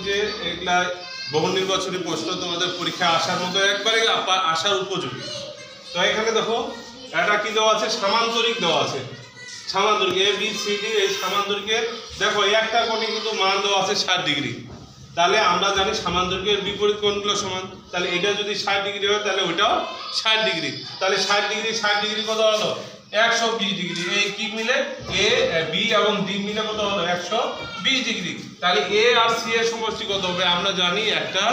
যে এগুলা বহু নির্বাচনী প্রশ্ন তোমাদের পরীক্ষা আসার মতো একবারে আসার উপযোগী। তো এখানে দেখো এটা কি দেওয়া আছে, সামান্তরিক দেওয়া আছে। সামান্তরিক এ বি সি ডি, এই সামান্তরিকের দেখো একটা কোণে কিন্তু মান দেওয়া আছে 60 ডিগ্রি। তাহলে আমরা জানি সামান্তরিকের বিপরীত কোণগুলো সমান। তাহলে এটা যদি 60 ডিগ্রি হয় তাহলে ওইটাও 60 ডিগ্রি। তাহলে 60 ডিগ্রি কত হলো 120 ডিগ্রি। এই কি মিলে এ বি এবং ডি মিলে কত হলো 120 ডিগ্রি। তাহলে এ আর সি এর সমষ্টি কত হবে, আমরা জানি একটা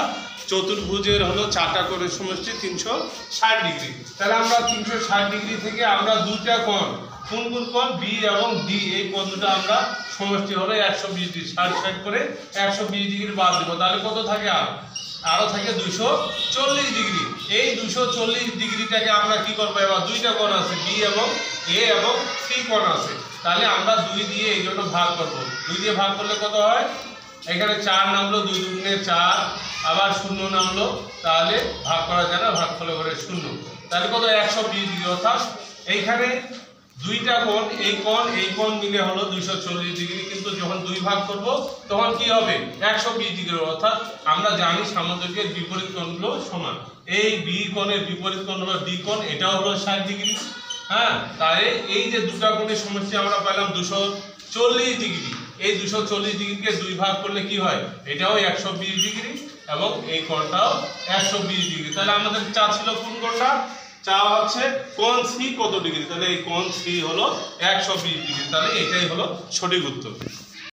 চতুর্ভুজের হলো 4টা কোণের সমষ্টি 360 ডিগ্রি। তাহলে আমরা 360 ডিগ্রি থেকে আমরা দুইটা কোণ কোন কোণ বি এবং ডি, এই কোণ দুটো আমরা সমষ্টি হলো 120 ডিগ্রি। 60 করে 120 ডিগ্রি বাদ দেব, তাহলে কত থাকে আরো থাকে 240 ডিগ্রি। এই 240 ডিগ্রিটাকে আমরা কি করবো, এবার দুইটা কোণ আছে বি এবং এ এবং সি কোণ আছে, তাহলে আমরা 2 দিয়ে এই জন্য ভাগ করব। 2 দিয়ে ভাগ করলে কত হয়, এখানে 4 নামলো, 2 দুগুণে 4, আবার 0 নামলো, তাহলে ভাগ করা যায় না, ভাগ করলে করে 0। তাহলে কত 120 ডিগ্রি। অর্থাৎ এইখানে দুইটা কোণ, এই কোণ মিলে হলো 240 ডিগ্রি, কিন্তু যখন 2 ভাগ করব তখন কি হবে 120 ডিগ্রি। অর্থাৎ আমরা জানি সামান্তরিকের বিপরীত কোণগুলো সমান। এই বি কোণের বিপরীত কোণ হলো ডি কোণ, এটাও হলো 60 ডিগ্রি। হ্যাঁ, তাই এই যে দুটো কোণের সমষ্টি আমরা পেলাম 240 ডিগ্রি। এই 240 ডিগ্রিকে 2 ভাগ করলে কি হয়, এটাও 120 ডিগ্রি এবং এই কোণটাও 120 ডিগ্রি। তাহলে আমাদের চা ছিল কোন কোণটা, চা হচ্ছে কোণ সি কত ডিগ্রি, তাহলে এই কোণ সি হলো 120 ডিগ্রি। তাহলে এটাই হলো সঠিক উত্তর।